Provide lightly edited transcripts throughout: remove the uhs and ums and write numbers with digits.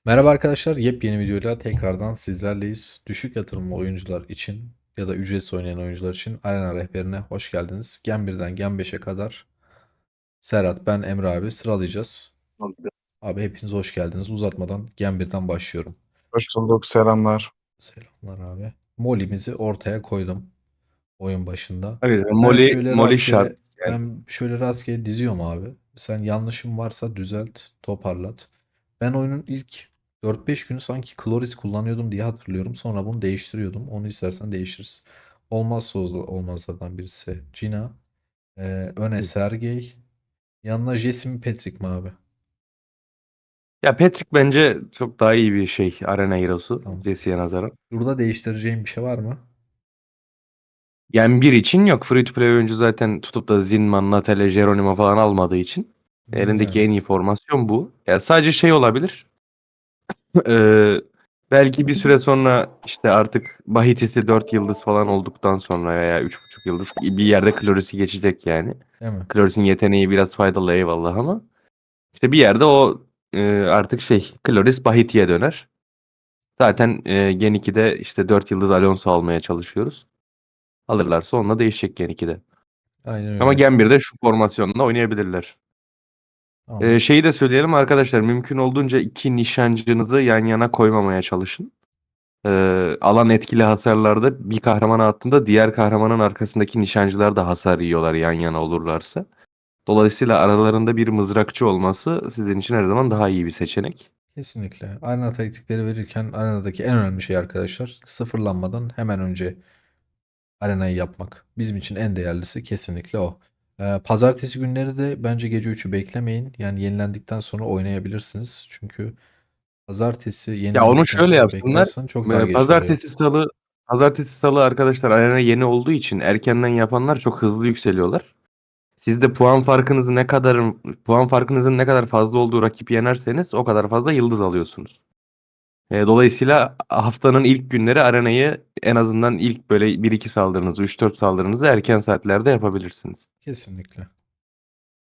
Merhaba arkadaşlar, yepyeni videoyla tekrardan sizlerleyiz. Düşük yatırımlı oyuncular için ya da ücretsiz oynayan oyuncular için Arena rehberine hoş geldiniz. Gen 1'den Gen 5'e kadar Serhat, ben, Emre abi sıralayacağız. Abi hepiniz hoş geldiniz. Uzatmadan Gen 1'den başlıyorum. Hoş bulduk, selamlar. Selamlar abi. Molly'mizi ortaya koydum oyun başında. Hayır, Ben Molly, şöyle Molly şart. rastgele Yani ben şöyle rastgele diziyorum abi. Sen yanlışım varsa düzelt, toparlat. Ben oyunun ilk 4-5 günü sanki Kloris kullanıyordum diye hatırlıyorum. Sonra bunu değiştiriyordum. Onu istersen değişiriz. Olmazsa olmazlardan birisi Gina. Öne Sergey. Yanına Jesse mi Patrick mi abi? ya Patrick bence çok daha iyi bir şey Arena Hero'su Tamam. Jesse'ye nazaran. Burada değiştireceğim bir şey var mı? Yani bir için yok. Free to play oyuncu zaten tutup da Zinman, Natale, Geronimo falan almadığı için elindeki Yani en iyi formasyon bu. Ya sadece şey olabilir. Ee, belki bir süre sonra işte artık Bahitisi 4 yıldız falan olduktan sonra veya 3,5 yıldız bir yerde Kloris'i geçecek yani. değil mi? Kloris'in yeteneği biraz faydalı eyvallah ama işte bir yerde o artık şey Kloris Bahiti'ye döner. Zaten Gen 2'de işte 4 yıldız Alonso almaya çalışıyoruz. Alırlarsa onunla değişecek Gen 2'de. Aynen Ama öyle. Gen 1'de şu formasyonla oynayabilirler. Tamamdır. Şeyi de söyleyelim arkadaşlar, mümkün olduğunca iki nişancınızı yan yana koymamaya çalışın. Alan etkili hasarlarda bir kahraman attığında diğer kahramanın arkasındaki nişancılar da hasar yiyorlar yan yana olurlarsa. Dolayısıyla aralarında bir mızrakçı olması sizin için her zaman daha iyi bir seçenek. Kesinlikle. Arena taktikleri verirken arenadaki en önemli şey arkadaşlar sıfırlanmadan hemen önce arenayı yapmak. Bizim için en değerlisi kesinlikle o. Pazartesi günleri de bence gece 3'ü beklemeyin. Yani yenilendikten sonra oynayabilirsiniz. Çünkü pazartesi Ya onu yenilendikten şöyle sonra yapsınlar. beklersen çok daha geç oluyor. Pazartesi salı arkadaşlar arena yeni olduğu için erkenden yapanlar çok hızlı yükseliyorlar. Siz de puan farkınızın ne kadar fazla olduğu rakibi yenerseniz o kadar fazla yıldız alıyorsunuz. Dolayısıyla haftanın ilk günleri arenayı en azından ilk böyle bir iki saldırınızı, üç dört saldırınızı erken saatlerde yapabilirsiniz. Kesinlikle.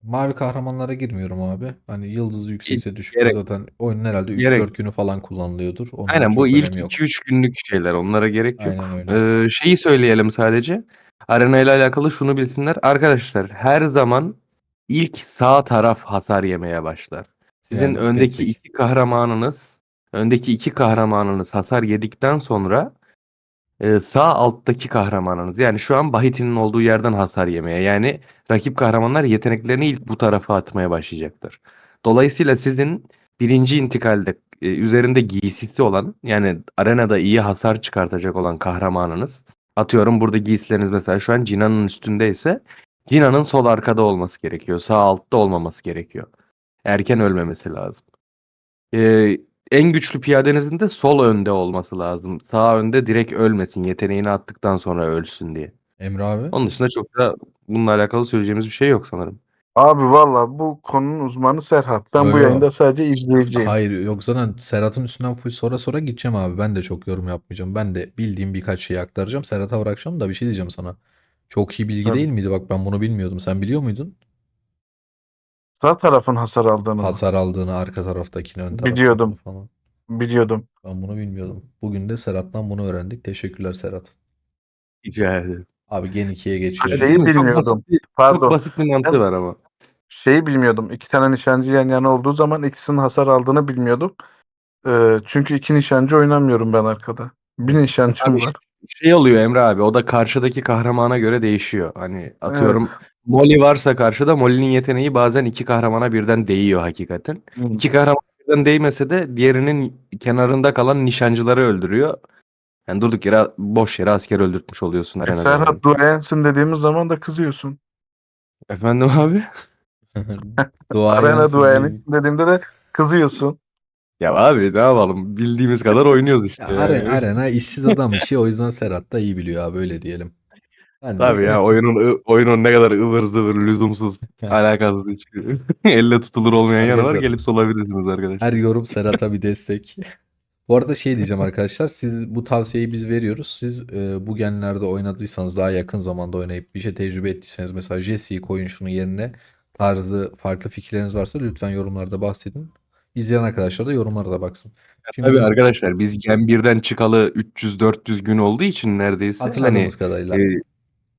Mavi kahramanlara girmiyorum abi. Hani yıldızı Hiç yüksekse düşükse gerek zaten oyunun herhalde gerek 3-4 günü falan kullanılıyordur. Onun Aynen, bu çok ilk önemi iki yok. üç günlük şeyler. Onlara gerek Aynen yok. öyle. Şeyi söyleyelim sadece. Arena ile alakalı şunu bilsinler. Arkadaşlar her zaman ilk sağ taraf hasar yemeye başlar. Sizin Yani Patrick. öndeki iki kahramanınız hasar yedikten sonra sağ alttaki kahramanınız, yani şu an Bahiti'nin olduğu yerden hasar yemeye, yani rakip kahramanlar yeteneklerini ilk bu tarafa atmaya başlayacaktır. Dolayısıyla sizin birinci intikalde üzerinde giysisi olan, yani arenada iyi hasar çıkartacak olan kahramanınız, atıyorum burada giysileriniz mesela şu an Cina'nın üstündeyse Cina'nın sol arkada olması gerekiyor. Sağ altta olmaması gerekiyor. Erken ölmemesi lazım. Ee, en güçlü piyadenizin de sol önde olması lazım. Sağ önde direkt ölmesin. Yeteneğini attıktan sonra ölsün diye. Emre abi. Onun dışında çok da bununla alakalı söyleyeceğimiz bir şey yok sanırım. Abi valla bu konunun uzmanı Serhat. Ben Yo bu yo. yayında sadece izleyiciyim. Hayır, yok zaten Serhat'ın üstünden full sonra sonra gideceğim abi. Ben de çok yorum yapmayacağım. Ben de bildiğim birkaç şeyi aktaracağım. Serhat'a bırakacağım da bir şey diyeceğim sana. Çok iyi bilgi değil Tabii. miydi? Bak ben bunu bilmiyordum. Sen biliyor muydun? Sağ tarafın hasar aldığını mı? Hasar aldığını, arka taraftakini, ön taraftakini Biliyordum. falan. Biliyordum. Ben bunu bilmiyordum. Bugün de Serhat'tan bunu öğrendik. Teşekkürler Serhat. Rica ederim. Abi Gen 2'ye Abi geçiyorum. değil Şeyi mi? Çok basit bilmiyordum. bir çok Pardon. basit bir mantığı Ben var ama. şeyi bilmiyordum. İki tane nişancı yan yana olduğu zaman ikisinin hasar aldığını bilmiyordum. Çünkü iki nişancı oynamıyorum ben arkada. Bir Evet. nişancım Abi var. şey oluyor Emre abi, o da karşıdaki kahramana göre değişiyor. Hani atıyorum Evet. Molly varsa karşıda, Molly'nin yeteneği bazen iki kahramana birden değiyor hakikaten. Hmm. İki kahramana birden değmese de diğerinin kenarında kalan nişancıları öldürüyor. Yani durduk yere boş yere asker öldürtmüş oluyorsun arenada yani. Serhat duayensin dediğimiz zaman da kızıyorsun. Efendim abi? Arena Duayensin değil. duayenisin dediğimde de kızıyorsun. Ya abi ne yapalım? Bildiğimiz kadar oynuyoruz Ya işte yani. Arena işsiz adam işi, o yüzden Serhat da iyi biliyor abi, öyle diyelim. Ben de Tabii ya, oyunun ne kadar ıvır zıvır, lüzumsuz, alakasız hiç elle tutulur olmayan yanı var. arkadaşlar, Gelip sorabilirsiniz her arkadaşlar. yorum Serhat'a bir destek. Bu arada şey diyeceğim arkadaşlar, siz bu tavsiyeyi biz veriyoruz. Siz bu genlerde oynadıysanız, daha yakın zamanda oynayıp bir şey tecrübe ettiyseniz, mesela Jesse'yi koyun şunun yerine tarzı farklı fikirleriniz varsa lütfen yorumlarda bahsedin. İzleyen arkadaşlar da yorumlara da baksın. Tabii Şimdi arkadaşlar biz Gen 1'den çıkalı 300-400 gün olduğu için neredeyse hatırladığımız hani e, kadarıyla.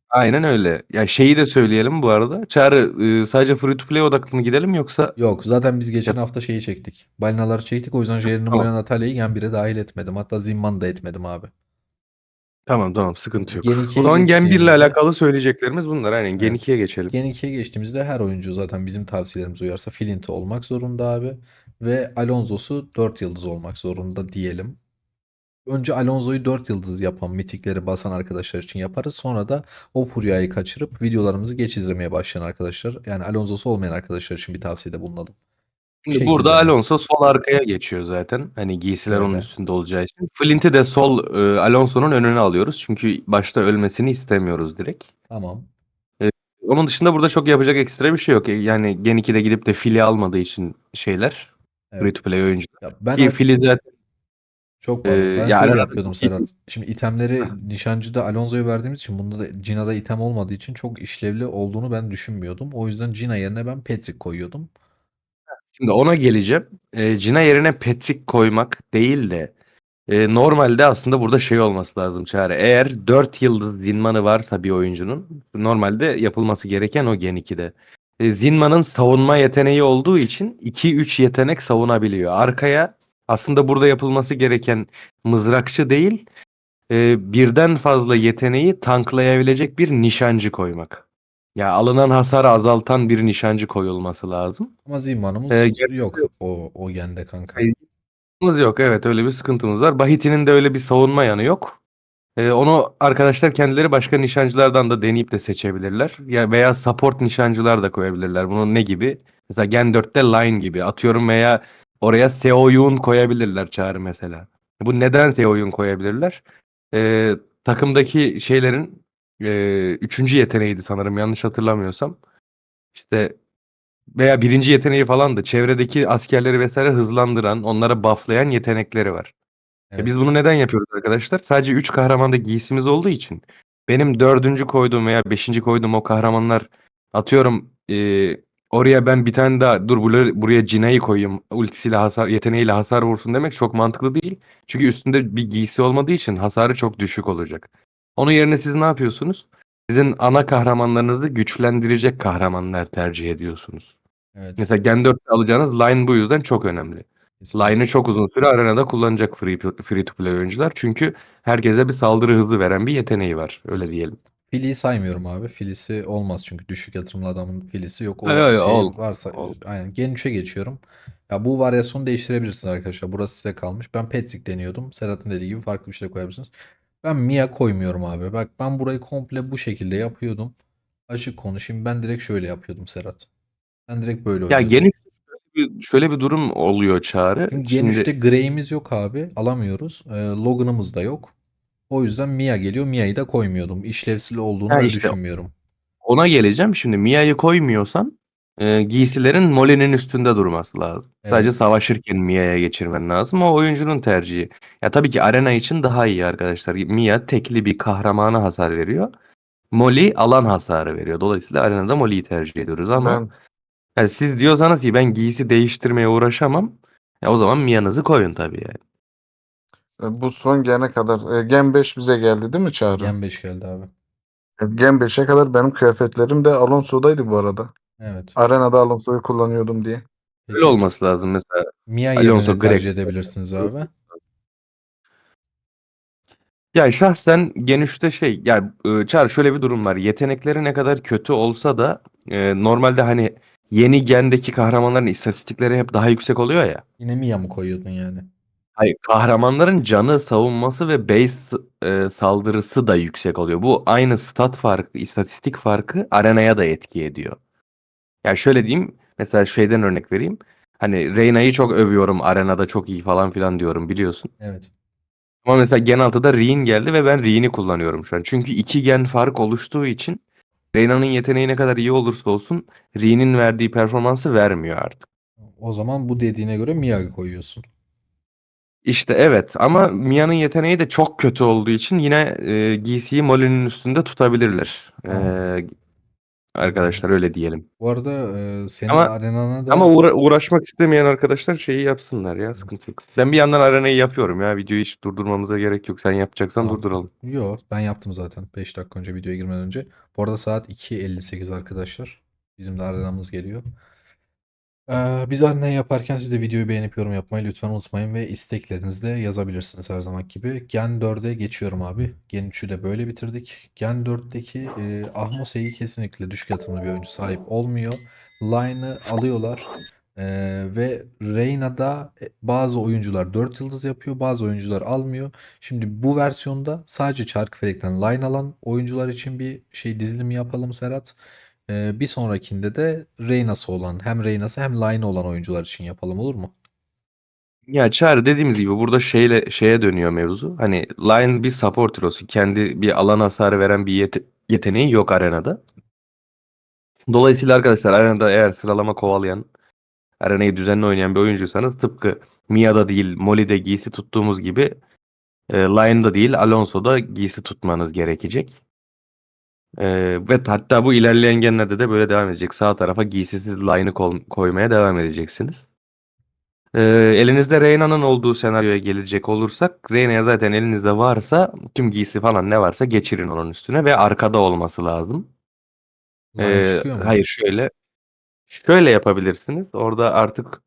aynen öyle. Ya şeyi de söyleyelim bu arada. Çağrı sadece free to play odaklı mı gidelim yoksa Yok, zaten biz ya, geçen hafta şeyi çektik. Balinaları çektik, o yüzden Jerry tamam. Moya Natalya'yı Gen 1'e dahil etmedim. Hatta Zimman'ı da etmedim abi. Tamam sıkıntı Gen yok. O 2'ye zaman Gen 1 ile geçtiğimizde alakalı söyleyeceklerimiz bunlar. Aynen Gen evet. 2'ye geçelim. Gen 2'ye geçtiğimizde her oyuncu zaten bizim tavsiyelerimize uyarsa Flinti olmak zorunda abi. Ve Alonso'su 4 yıldız olmak zorunda diyelim. Önce Alonso'yu 4 yıldız yapan mitikleri basan arkadaşlar için yaparız. Sonra da o furyayı kaçırıp videolarımızı geç izlemeye başlayan arkadaşlar. Yani Alonso'su olmayan arkadaşlar için bir tavsiyede bulunalım. Bu Şimdi burada şekilde yani. Alonso sol arkaya geçiyor zaten. Hani giysiler onun Öyle. üstünde olacağı için. Flint'i de sol Alonso'nun önüne alıyoruz. Çünkü başta ölmesini istemiyoruz direkt. Tamam. E, Onun dışında burada çok yapacak ekstra bir şey yok. Yani Gen 2'de gidip de Fili almadığı için şeyler. Free Evet. to play oyuncu. Ya ben Ki Fili zaten çok pardon. Ben ya şöyle arenada yapıyordum çok iyi. Serhat. Şimdi itemleri nişancıda Alonso'ya verdiğimiz için bunda da Cina'da item olmadığı için çok işlevli olduğunu ben düşünmüyordum. O yüzden Cina yerine ben Patrick koyuyordum. Şimdi ona geleceğim. Cina yerine Patrick koymak değil de normalde aslında burada şey olması lazım Çağrı. Eğer 4 yıldız Zinman'ı varsa bir oyuncunun normalde yapılması gereken o Gen 2'de. Zinman'ın savunma yeteneği olduğu için 2-3 yetenek savunabiliyor. Arkaya aslında burada yapılması gereken mızrakçı değil, birden fazla yeteneği tanklayabilecek bir nişancı koymak. Ya alınan hasarı azaltan bir nişancı koyulması lazım. Ama Ziman'ımız yok Gerçekten o gende kanka. yok, evet, öyle bir sıkıntımız var. Bahiti'nin de öyle bir savunma yanı yok. Onu arkadaşlar kendileri başka nişancılardan da deneyip de seçebilirler. Ya veya support nişancılar da koyabilirler. Bunun ne gibi? Mesela Gen 4'te Line gibi atıyorum veya oraya Seo-Yun koyabilirler Çağrı mesela. Bu neden Seo-Yun koyabilirler? Takımdaki şeylerin üçüncü yeteneğiydi sanırım yanlış hatırlamıyorsam. İşte veya birinci yeteneği falan da çevredeki askerleri vesaire hızlandıran, onlara bufflayan yetenekleri var. Biz Evet. bunu neden yapıyoruz arkadaşlar? Sadece 3 kahramanda giysimiz olduğu için benim dördüncü koyduğum veya beşinci koyduğum o kahramanlar atıyorum oraya ben bir tane daha dur buraya Cina'yı koyayım ultisiyle hasar yeteneğiyle hasar vursun demek çok mantıklı değil. Çünkü üstünde bir giysi olmadığı için hasarı çok düşük olacak. Onun yerine siz ne yapıyorsunuz? Sizin ana kahramanlarınızı güçlendirecek kahramanlar tercih ediyorsunuz. Evet. Mesela Gen 4'te alacağınız line bu yüzden çok önemli. Kesinlikle. Line'ı çok uzun süre arenada kullanacak free to play oyuncular. Çünkü herkese bir saldırı hızı veren bir yeteneği var. Evet. Öyle diyelim. Fili'yi saymıyorum abi. Filisi olmaz çünkü düşük yatırımlı adamın filisi yok. Ay, O ay, şeyi varsa ol. aynen. Gen 3'e geçiyorum. Ya bu varyasyonu değiştirebilirsiniz arkadaşlar. Burası size kalmış. Ben Patrick deniyordum. Serhat'ın dediği gibi farklı bir şey koyabilirsiniz. Ben Mia koymuyorum abi. Bak ben burayı komple bu şekilde yapıyordum. Açık konuşayım. Ben direkt şöyle yapıyordum Serhat. Ben direkt böyle Ya oynuyordum. geniş şöyle bir durum oluyor Çağrı. Çünkü Gen 3'te Şimdi Grey'imiz yok abi. Alamıyoruz. Logan'ımız da yok. O yüzden Mia geliyor. Mia'yı da koymuyordum. İşlevsel olduğunu ha da işte düşünmüyorum. ona geleceğim. Şimdi Mia'yı koymuyorsan giysilerin Molly'nin üstünde durması lazım. Sadece Evet. savaşırken Mia'ya geçirmen lazım. O oyuncunun tercihi. Ya tabii ki arena için daha iyi arkadaşlar. Mia tekli bir kahramana hasar veriyor. Molly alan hasarı veriyor. Dolayısıyla arenada Molly'yi tercih ediyoruz ama Ben yani siz diyorsanız ki ben giysi değiştirmeye uğraşamam. O zaman Mia'nızı koyun tabii yani. bu son gene kadar Gen 5 bize geldi değil mi Çağrı? Gen 5 geldi abi. Gen 5'e kadar benim kıyafetlerim de Alonso'daydı bu arada. Evet. Arenada Alonso'yu kullanıyordum diye. Öyle Peki olması lazım mesela. Mia yerine Alonso, ne Greg. tercih edebilirsiniz abi? Yani şahsen Gen 3'te şey yani Çağrı şöyle bir durum var. Yetenekleri ne kadar kötü olsa da normalde hani yeni gendeki kahramanların istatistikleri hep daha yüksek oluyor ya. Yine Mia mı koyuyordun yani? Hayır, kahramanların canı, savunması ve base saldırısı da yüksek oluyor. Bu aynı stat farkı, istatistik farkı arenaya da etki ediyor. Ya şöyle diyeyim, mesela şeyden örnek vereyim. Hani Reyna'yı çok övüyorum, arenada çok iyi falan filan diyorum biliyorsun. Evet. Ama mesela Gen 6'da Rhyn geldi ve ben Rhyn'i kullanıyorum şu an. Çünkü iki gen fark oluştuğu için Reyna'nın yeteneği ne kadar iyi olursa olsun Rhyn'in verdiği performansı vermiyor artık. O zaman bu dediğine göre Mia koyuyorsun. İşte evet ama Mia'nın yeteneği de çok kötü olduğu için yine giysiyi Molly'nin üstünde tutabilirler. Tamam. arkadaşlar öyle diyelim. Bu arada senin Ama arenana ama da uğraşmak istemeyen arkadaşlar şeyi yapsınlar ya, sıkıntı yok. Ben bir yandan arenayı yapıyorum ya, videoyu hiç durdurmamıza gerek yok. Sen yapacaksan tamam. durduralım. Yo, ben yaptım zaten 5 dakika önce videoya girmeden önce. Bu arada saat 2:58 arkadaşlar. Bizim de arenamız geliyor. Biz ne yaparken siz de videoyu beğenip yorum yapmayı lütfen unutmayın ve isteklerinizi de yazabilirsiniz her zaman gibi. Gen 4'e geçiyorum abi. Gen 3'ü de böyle bitirdik. Gen 4'teki Ahmose'yi kesinlikle düşük yatırımlı bir oyuncu sahip olmuyor. Line'ı alıyorlar. Ve Reyna'da bazı oyuncular 4 yıldız yapıyor, bazı oyuncular almıyor. Şimdi bu versiyonda sadece Çarkıfelek'ten line alan oyuncular için bir şey dizilimi yapalım Serhat. Bir sonrakinde de Reyna'sı olan hem Reyna'sı hem Line'ı olan oyuncular için yapalım, olur mu? Ya Çağrı, dediğimiz gibi burada şeye dönüyor mevzu. Hani Lion bir support hero'su. Kendi bir alan hasarı veren bir yeteneği yok arenada. Dolayısıyla arkadaşlar, arenada eğer sıralama kovalayan, arenayı düzenli oynayan bir oyuncuysanız, tıpkı Mia'da değil Molly'de giysi tuttuğumuz gibi Lion'da değil Alonso'da giysi tutmanız gerekecek. Ve hatta bu ilerleyen genlerde de böyle devam edecek. Sağ tarafa giysisiz Lion'ı koymaya devam edeceksiniz. Elinizde Reyna'nın olduğu senaryoya gelecek olursak, Reyna zaten elinizde varsa tüm giysi falan ne varsa geçirin onun üstüne ve arkada olması lazım. Line çıkıyor mu? Hayır, şöyle yapabilirsiniz. Orada artık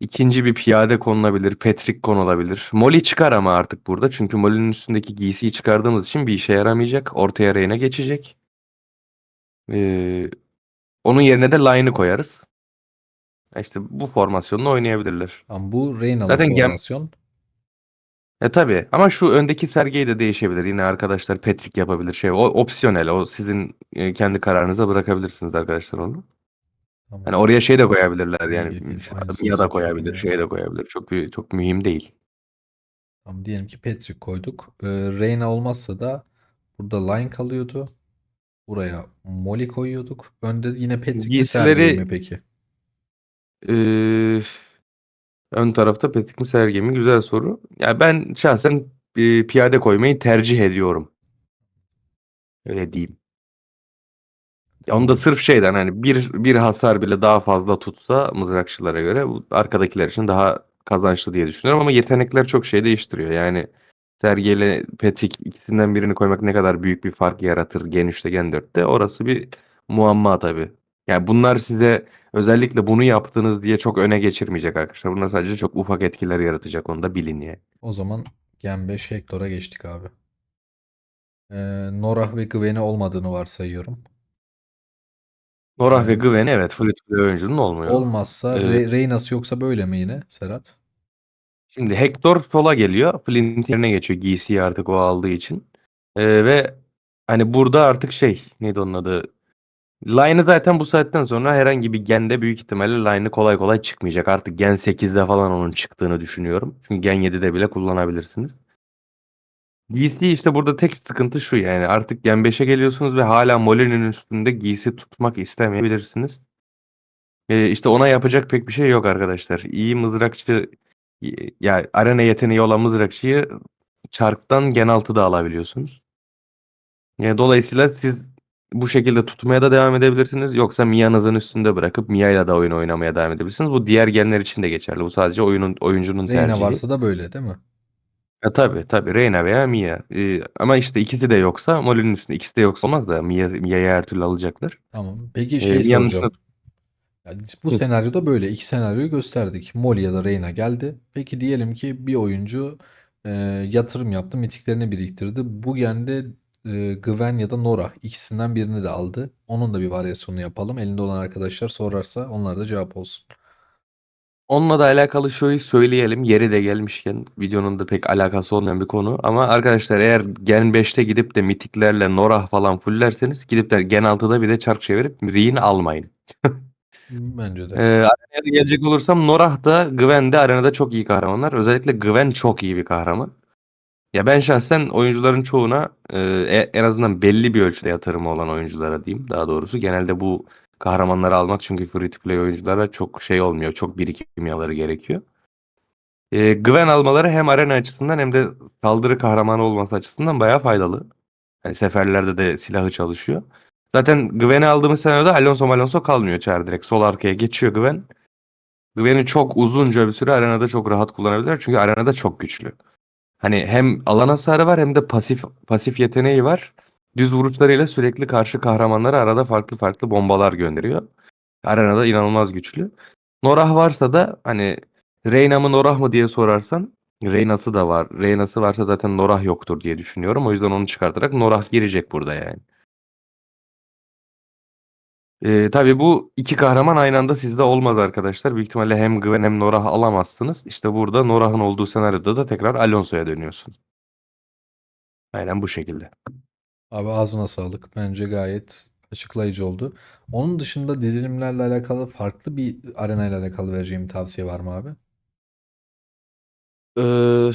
ikinci bir piyade konulabilir, Patrick konulabilir. Molly çıkar ama artık burada, çünkü Molly'nin üstündeki giysiyi çıkardığımız için bir işe yaramayacak. Ortaya Reyna geçecek. Ee, Onun yerine de Line'ı koyarız. İşte bu formasyonla oynayabilirler. Ama bu Reyna'lı Zaten formasyon. tabii, ama şu öndeki sergeyi de değişebilir. Yine arkadaşlar Patrick yapabilir, şey, o opsiyonel, o sizin kendi kararınıza bırakabilirsiniz arkadaşlar onu. Hani Tamam. oraya şey de koyabilirler, İyi yani geliyor. Aynısını Mia da koyabilir, seçiyorum. şey de koyabilir. Çok mühim değil. Tamam, diyelim ki Patrick koyduk. Reyna olmazsa da burada Line kalıyordu. Buraya Molly koyuyorduk. Önde yine Patrick mi Sergey Giysileri mi peki? e, ön tarafta Patrick mi Sergey mi, güzel soru. Ya ben şahsen piyade koymayı tercih ediyorum. Öyle diyeyim. Ya onu da Tamam. sırf şeyden, hani bir hasar bile daha fazla tutsa mızrakçılara göre, bu arkadakiler için daha kazançlı diye düşünüyorum, ama yetenekler çok şey değiştiriyor. Yani Sergey ile Petik, ikisinden birini koymak ne kadar büyük bir fark yaratır Gen 3'te Gen 4'te, orası bir muamma tabii. Yani bunlar size özellikle bunu yaptınız diye çok öne geçirmeyecek arkadaşlar. Bunlar sadece çok ufak etkiler yaratacak, onu da bilin yani. O zaman Gen 5 Hector'a geçtik abi. Norah ve Gwen'i olmadığını varsayıyorum. Norah ve Ee, Gwen, evet, free to play oyuncunun olmuyor. Olmazsa Ee, Reyna'sı yoksa böyle mi yine Serhat? Şimdi Hector sola geliyor. Flint yerine geçiyor. Giysiyi artık o aldığı için. Ve hani burada artık şey, neydi onun adı? Line'ı zaten bu saatten sonra herhangi bir gende büyük ihtimalle line'ı kolay kolay çıkmayacak. Artık Gen 8'de falan onun çıktığını düşünüyorum. Çünkü Gen 7'de bile kullanabilirsiniz. Giysi işte burada tek sıkıntı şu, yani artık Gen 5'e geliyorsunuz ve hala Molly'nin üstünde giysi tutmak istemeyebilirsiniz. İşte ona yapacak pek bir şey yok arkadaşlar. İyi mızrakçı, ya arena yeteneği olan mızrakçıyı çarktan gen 6'da alabiliyorsunuz. Dolayısıyla siz bu şekilde tutmaya da devam edebilirsiniz. Yoksa Mia'nızın üstünde bırakıp Mia'yla da oyun oynamaya devam edebilirsiniz. Bu diğer genler için de geçerli. Bu sadece oyuncunun Reyna tercihi. varsa da böyle değil mi? Tabii Reyna veya Mia. Ama işte ikisi de yoksa, Molly'nin üstünde ikisi de yoksa olmaz da Mia'yı her türlü alacaklar. Tamam. Peki şey Mia'nın üstünde. soracağım. Ya bu senaryoda böyle iki senaryoyu gösterdik. Molly ya da Reyna geldi. Peki diyelim ki bir oyuncu e, yatırım yaptı, mitiklerini biriktirdi. Bu gende Gwen ya da Nora ikisinden birini de aldı. Onun da bir varyasyonu yapalım. Elinde olan arkadaşlar sorarsa onlar da cevap olsun. Onunla da alakalı şöyle söyleyelim. Yeri de gelmişken, videonun da pek alakası olmayan bir konu. Ama arkadaşlar, eğer Gen 5'te gidip de mitiklerle Norah falan fullerseniz, gidip de Gen 6'da bir de çark çevirip Riin almayın. Bence de. Arenaya da gelecek olursam, Norah da Gwen de arenada çok iyi kahramanlar. Özellikle Gwen çok iyi bir kahraman. Ya ben şahsen oyuncuların çoğuna, en azından belli bir ölçüde yatırımı olan oyunculara diyeyim daha doğrusu. Genelde bu kahramanları almak, çünkü free to play oyunculara çok şey olmuyor. Çok birikim gerekiyor. Güven almaları hem arena açısından hem de saldırı kahramanı olması açısından bayağı faydalı. Yani seferlerde de silahı çalışıyor. Zaten Gwen'i aldığımız senaryoda Alonso kalmıyor çar direkt. Sol arkaya geçiyor Gwen. Gwen'i çok uzunca bir süre arenada çok rahat kullanabilirler. Çünkü arenada çok güçlü. Hani hem alan hasarı var hem de pasif yeteneği var. Düz vuruşlarıyla sürekli karşı kahramanlara arada farklı farklı bombalar gönderiyor. Arenada inanılmaz güçlü. Norah varsa da hani Reyna mı Norah mı diye sorarsan Reyna'sı da var. Reyna'sı varsa zaten Norah yoktur diye düşünüyorum. O yüzden onu çıkartarak Norah girecek burada yani. Tabii bu iki kahraman aynı anda sizde olmaz arkadaşlar. Büyük ihtimalle hem Gwen hem Norah alamazsınız. İşte burada Norah'ın olduğu senaryoda da tekrar Alonso'ya dönüyorsun. Aynen bu şekilde. Abi ağzına sağlık. Bence gayet açıklayıcı oldu. Onun dışında dizilimlerle alakalı farklı bir arena ile alakalı vereceğim tavsiye var mı abi? Ee,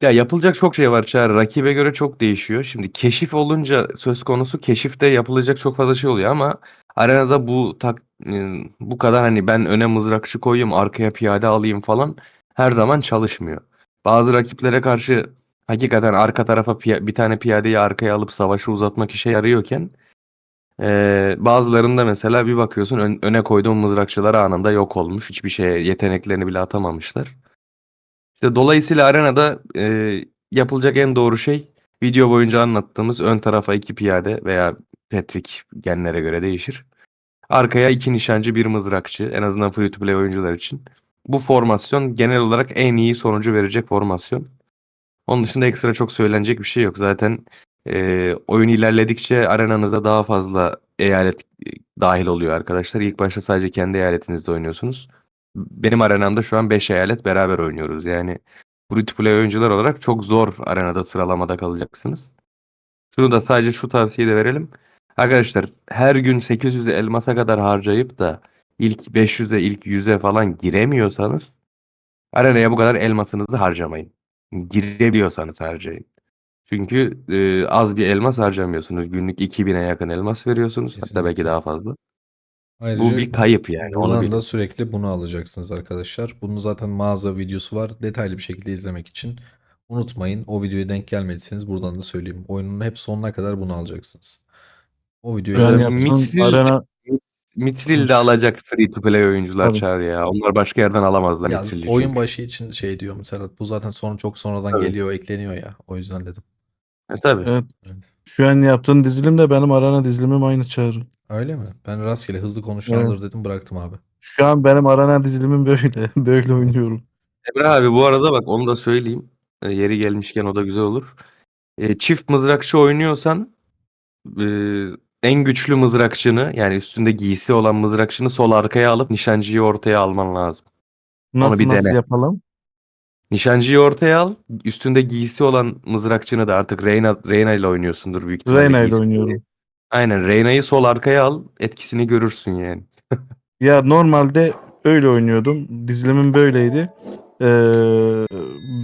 Ya yapılacak çok şey var Çağrı. Rakibe göre çok değişiyor. Şimdi keşif olunca söz konusu keşifte yapılacak çok fazla şey oluyor ama arenada bu kadar hani ben öne mızrakçı koyayım, arkaya piyade alayım falan her zaman çalışmıyor. Bazı rakiplere karşı hakikaten arka tarafa bir tane piyadeyi arkaya alıp savaşı uzatmak işe yarıyorken bazılarında mesela bir bakıyorsun öne koyduğun mızrakçılar anında yok olmuş. Hiçbir şeye yeteneklerini bile atamamışlar. İşte dolayısıyla arenada yapılacak en doğru şey video boyunca anlattığımız ön tarafa 2 piyade veya Patrick genlere göre değişir. Arkaya 2 nişancı bir mızrakçı en azından free to play oyuncular için. Bu formasyon genel olarak en iyi sonucu verecek formasyon. Onun dışında ekstra çok söylenecek bir şey yok. Zaten oyun ilerledikçe arenanızda daha fazla eyalet dahil oluyor arkadaşlar. İlk başta sadece kendi eyaletinizde oynuyorsunuz. Benim arenamda şu an 5 eyalet beraber oynuyoruz. Yani free to play oyuncular olarak çok zor arenada sıralamada kalacaksınız. Şunu da sadece şu tavsiyeyi de verelim. Arkadaşlar her gün 800'e elmasa kadar harcayıp da ilk 500'e ilk 100'e falan giremiyorsanız arenaya bu kadar elmasınızı harcamayın. Girebiliyorsanız harcayın. Çünkü az bir elmas harcamıyorsunuz. Günlük 2000'e yakın elmas veriyorsunuz. Hatta belki Kesinlikle. daha fazla. Bu Ayrıca bir kayıp yani onu buradan da bilin. sürekli bunu alacaksınız arkadaşlar. Bunun zaten mağaza videosu var. Detaylı bir şekilde izlemek için unutmayın. O videoya denk gelmediyseniz buradan da söyleyeyim. Oyunun hep sonuna kadar bunu alacaksınız. O videoyu Şu an da yaptığın Mithril, arena Mithril de konuş. alacak free to play oyuncular Tabii. Çağrı ya. Onlar başka yerden alamazlar ya Mithril'i oyun çünkü. başı için şey diyorum Serhat. Bu zaten sonra çok sonradan Tabii. geliyor, ekleniyor ya. O yüzden dedim. Tabii. Evet. Evet. Şu an yaptığın dizilim de benim arena dizilimim aynı Çağrı. Öyle mi? Ben rastgele hızlı konuşan Evet. alır dedim bıraktım abi. Şu an benim arena dizilimim böyle. Böyle oynuyorum. Emre abi bu arada bak onu da söyleyeyim. Yeri gelmişken o da güzel olur. Çift mızrakçı oynuyorsan e, en güçlü mızrakçını yani üstünde giysi olan mızrakçını sol arkaya alıp nişancıyı ortaya alman lazım. Onu Nasıl bir nasıl dene. yapalım? Nişancıyı ortaya al. Üstünde giysi olan mızrakçını da artık Reyna ile oynuyorsundur büyük ihtimalle Reyna ile giysi. oynuyorum. Aynen Reyna'yı sol arkaya al. Etkisini görürsün yani. Ya normalde öyle oynuyordum. Dizilimim böyleydi.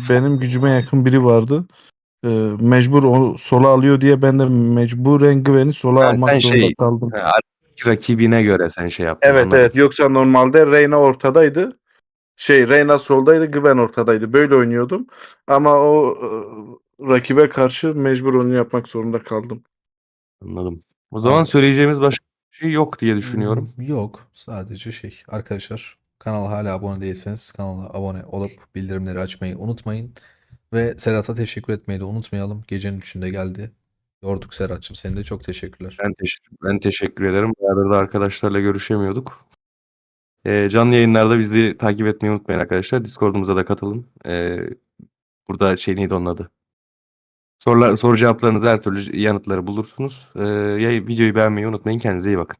Benim gücüme yakın biri vardı. Mecbur o sola alıyor diye ben de mecburen güveni sola Ha, almak sen zorunda şey kaldım. ha, rakibine göre sen şey yaptın Evet anladım. evet. Yoksa normalde Reyna ortadaydı. Reyna soldaydı, Güven ortadaydı. Böyle oynuyordum. Ama o rakibe karşı mecbur onu yapmak zorunda kaldım. Anladım. O zaman Abi söyleyeceğimiz başka bir şey yok diye düşünüyorum. yok. Sadece şey. Arkadaşlar kanala hala abone değilseniz kanala abone olup bildirimleri açmayı unutmayın. Ve Serhat'a teşekkür etmeyi de unutmayalım. Gecenin üçünde geldi. Yorduk Serhat'cığım. Senin de çok teşekkürler. Ben teşekkür ederim. Bayağıdır da arkadaşlarla görüşemiyorduk. Canlı yayınlarda bizi takip etmeyi unutmayın arkadaşlar. Discord'umuza da katılın. Burada şey neydi onun adı? Soru cevaplarınızı her türlü yanıtları bulursunuz. Videoyu beğenmeyi unutmayın. Kendinize iyi bakın.